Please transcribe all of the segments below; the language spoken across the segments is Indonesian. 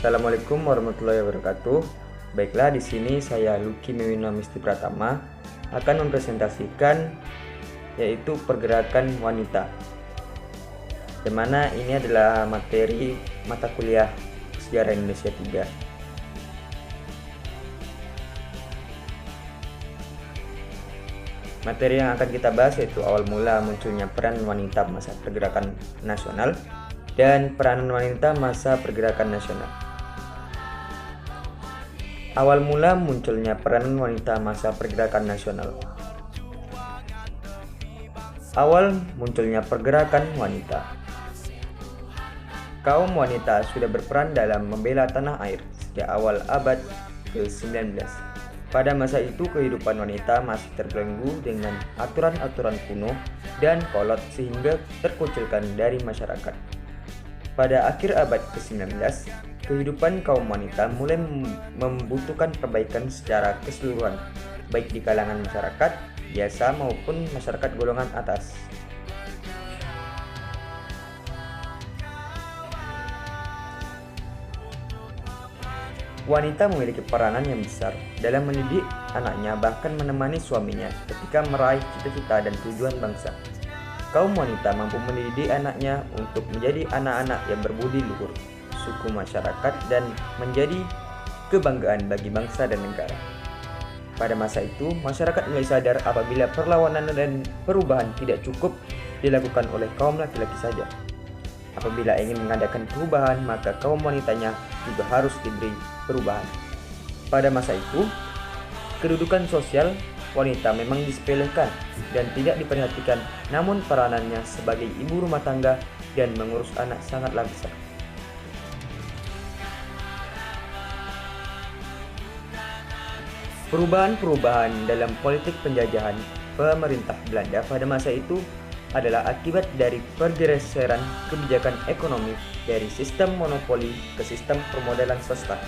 Assalamualaikum warahmatullahi wabarakatuh. Baiklah, di sini saya Lucky Miwino Misti Pratama akan mempresentasikan yaitu pergerakan wanita. Di mana ini adalah materi mata kuliah Sejarah Indonesia 3. Materi yang akan kita bahas yaitu awal mula munculnya peran wanita masa pergerakan nasional dan peranan wanita masa pergerakan nasional. Awal mula munculnya peranan wanita masa pergerakan nasional. Awal munculnya pergerakan wanita. Kaum wanita sudah berperan dalam membela tanah air sejak awal abad ke-19. Pada masa itu kehidupan wanita masih terbelenggu dengan aturan-aturan kuno dan kolot sehingga terkucilkan dari masyarakat. Pada akhir abad ke-19, kehidupan kaum wanita mulai membutuhkan perbaikan secara keseluruhan, baik di kalangan masyarakat biasa maupun masyarakat golongan atas. Wanita memiliki peranan yang besar dalam mendidik anaknya, bahkan menemani suaminya ketika meraih cita-cita dan tujuan bangsa. Kaum wanita mampu mendidik anaknya untuk menjadi anak-anak yang berbudi luhur, suku masyarakat, dan menjadi kebanggaan bagi bangsa dan negara. Pada masa itu, masyarakat mulai sadar apabila perlawanan dan perubahan tidak cukup dilakukan oleh kaum laki-laki saja. Apabila ingin mengadakan perubahan, maka kaum wanitanya juga harus diberi perubahan. Pada masa itu, kedudukan sosial wanita memang disepelekan dan tidak diperhatikan, namun peranannya sebagai ibu rumah tangga dan mengurus anak sangatlah besar. Perubahan-perubahan dalam politik penjajahan pemerintah Belanda pada masa itu adalah akibat dari pergeseran kebijakan ekonomi dari sistem monopoli ke sistem permodalan swasta.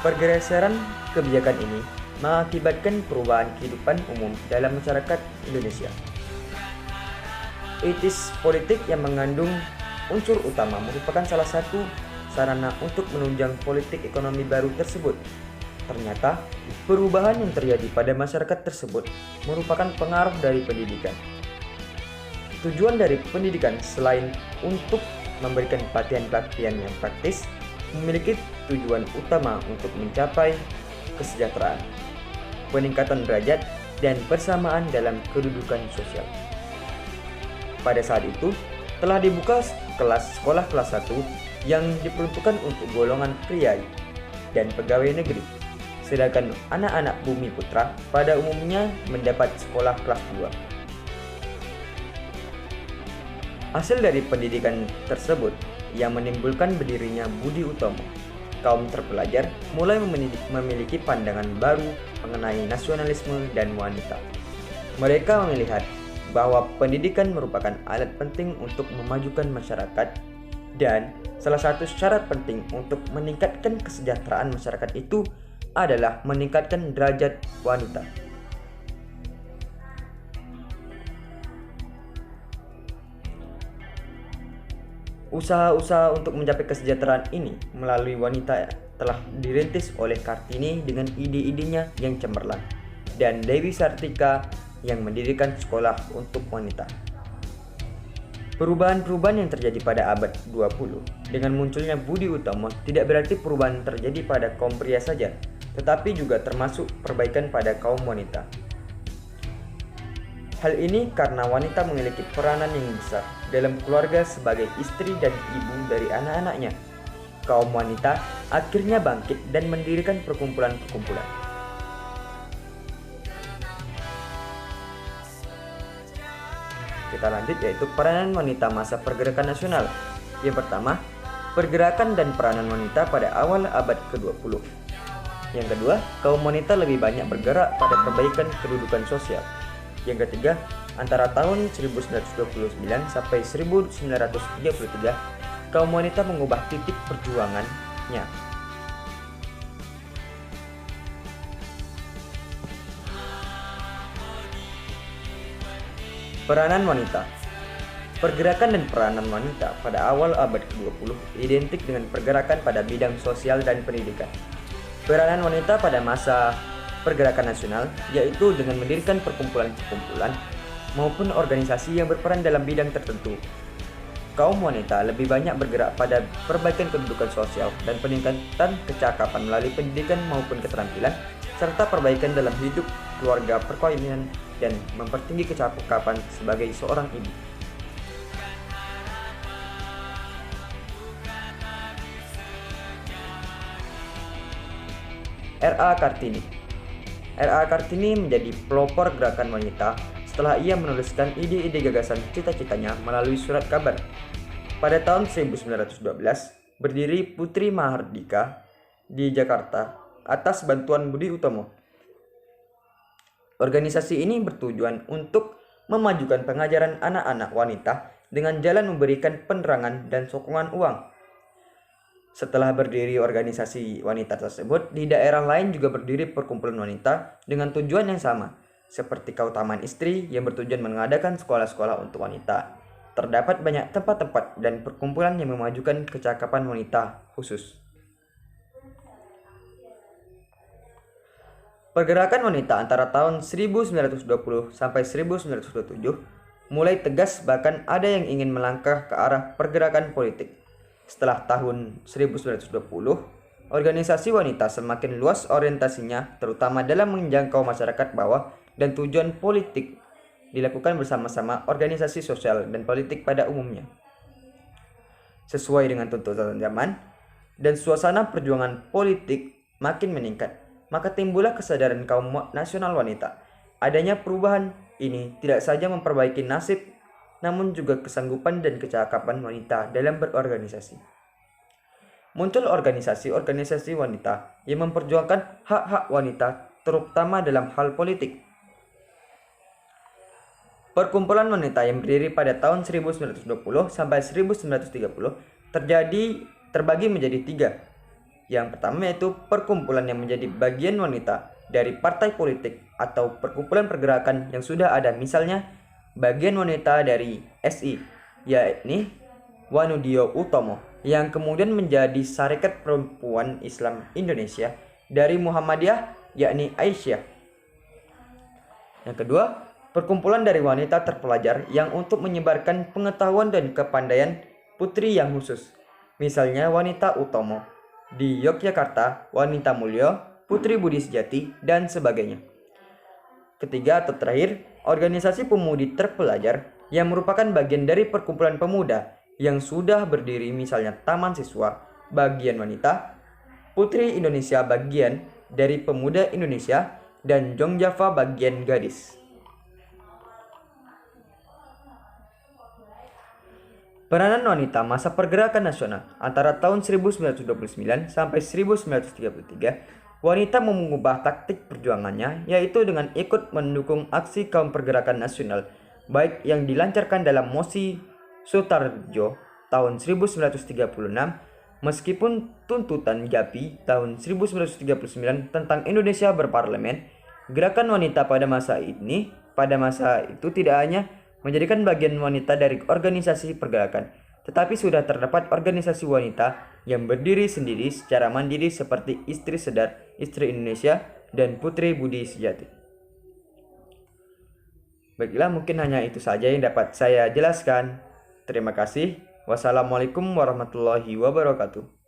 Pergeseran kebijakan ini mengakibatkan perubahan kehidupan umum dalam masyarakat Indonesia. Etis politik yang mengandung unsur utama merupakan salah satu sarana untuk menunjang politik ekonomi baru tersebut. Ternyata, perubahan yang terjadi pada masyarakat tersebut merupakan pengaruh dari pendidikan. Tujuan dari pendidikan selain untuk memberikan pelatihan-pelatihan yang praktis, memiliki tujuan utama untuk mencapai kesejahteraan, peningkatan derajat, dan persamaan dalam kedudukan sosial. Pada saat itu, telah dibuka sekolah kelas 1 yang diperuntukkan untuk golongan pria dan pegawai negeri, sedangkan anak-anak bumi putra pada umumnya mendapat sekolah kelas 2. Hasil dari pendidikan tersebut yang menimbulkan berdirinya budi utomo, kaum terpelajar mulai memiliki pandangan baru mengenai nasionalisme dan wanita. Mereka melihat bahwa pendidikan merupakan alat penting untuk memajukan masyarakat, dan salah satu syarat penting untuk meningkatkan kesejahteraan masyarakat itu adalah meningkatkan derajat wanita. Usaha-usaha untuk mencapai kesejahteraan ini melalui wanita telah dirintis oleh Kartini dengan ide-idenya yang cemerlang, dan Dewi Sartika yang mendirikan sekolah untuk wanita. Perubahan-perubahan yang terjadi pada abad 20 dengan munculnya budi utomo tidak berarti perubahan terjadi pada kaum pria saja, tetapi juga termasuk perbaikan pada kaum wanita. Hal ini karena wanita memiliki peranan yang besar dalam keluarga sebagai istri dan ibu dari anak-anaknya. Kaum wanita akhirnya bangkit dan mendirikan perkumpulan-perkumpulan. Kita lanjut, yaitu peranan wanita masa pergerakan nasional. Yang pertama, pergerakan dan peranan wanita pada awal abad ke-20. Yang kedua, kaum wanita lebih banyak bergerak pada perbaikan kedudukan sosial. Yang ketiga, antara tahun 1929 sampai 1933, kaum wanita mengubah titik perjuangannya. Peranan wanita. Pergerakan dan peranan wanita pada awal abad ke-20 identik dengan pergerakan pada bidang sosial dan pendidikan. Peranan wanita pada masa pergerakan nasional yaitu dengan mendirikan perkumpulan-perkumpulan maupun organisasi yang berperan dalam bidang tertentu. Kaum wanita lebih banyak bergerak pada perbaikan kedudukan sosial dan peningkatan kecakapan melalui pendidikan maupun keterampilan, serta perbaikan dalam hidup, keluarga, perkawinan, dan mempertinggi kecakapan sebagai seorang ibu. R.A. Kartini. R.A. Kartini menjadi pelopor gerakan wanita setelah ia menuliskan ide-ide gagasan cita-citanya melalui surat kabar. Pada tahun 1912, berdiri Putri Mahardika di Jakarta atas bantuan Budi Utomo. Organisasi ini bertujuan untuk memajukan pengajaran anak-anak wanita dengan jalan memberikan penerangan dan sokongan uang. Setelah berdiri organisasi wanita tersebut, di daerah lain juga berdiri perkumpulan wanita dengan tujuan yang sama, seperti Keutamaan Istri yang bertujuan mengadakan sekolah-sekolah untuk wanita. Terdapat banyak tempat-tempat dan perkumpulan yang memajukan kecakapan wanita khusus. Pergerakan wanita antara tahun 1920 sampai 1927 mulai tegas, bahkan ada yang ingin melangkah ke arah pergerakan politik. Setelah tahun 1920, organisasi wanita semakin luas orientasinya, terutama dalam menjangkau masyarakat bawah, dan tujuan politik dilakukan bersama-sama organisasi sosial dan politik pada umumnya. Sesuai dengan tuntutan zaman dan suasana perjuangan politik makin meningkat, maka timbullah kesadaran kaum nasional wanita. Adanya perubahan ini tidak saja memperbaiki nasib, namun juga kesanggupan dan kecakapan wanita dalam berorganisasi. Muncul organisasi-organisasi wanita yang memperjuangkan hak-hak wanita, terutama dalam hal politik. Perkumpulan wanita yang berdiri pada tahun 1920 sampai 1930 terbagi menjadi 3. Yang pertama yaitu perkumpulan yang menjadi bagian wanita dari partai politik atau perkumpulan pergerakan yang sudah ada, misalnya bagian wanita dari SI, yakni Wanudio Utomo, yang kemudian menjadi Sarekat Perempuan Islam Indonesia dari Muhammadiyah, yakni Aisyah. Yang kedua, perkumpulan dari wanita terpelajar yang untuk menyebarkan pengetahuan dan kepandaian putri yang khusus, misalnya Wanita Utomo di Yogyakarta, Wanita Mulyo, Putri Budi Sejati, dan sebagainya. Ketiga atau terakhir, organisasi pemudi terpelajar yang merupakan bagian dari perkumpulan pemuda yang sudah berdiri, misalnya Taman Siswa bagian wanita, Putri Indonesia bagian dari Pemuda Indonesia, dan Jong Java bagian gadis. Peranan wanita masa pergerakan nasional antara tahun 1929 sampai 1933, wanita mengubah taktik perjuangannya, yaitu dengan ikut mendukung aksi kaum pergerakan nasional, baik yang dilancarkan dalam Mosi Sutarjo tahun 1936, meskipun tuntutan GAPI tahun 1939 tentang Indonesia berparlemen. Gerakan wanita pada masa itu tidak hanya menjadikan bagian wanita dari organisasi pergerakan, tetapi sudah terdapat organisasi wanita yang berdiri sendiri secara mandiri seperti Istri Sedar, Istri Indonesia, dan Putri Budi Sejati. Baiklah, mungkin hanya itu saja yang dapat saya jelaskan. Terima kasih. Wassalamualaikum warahmatullahi wabarakatuh.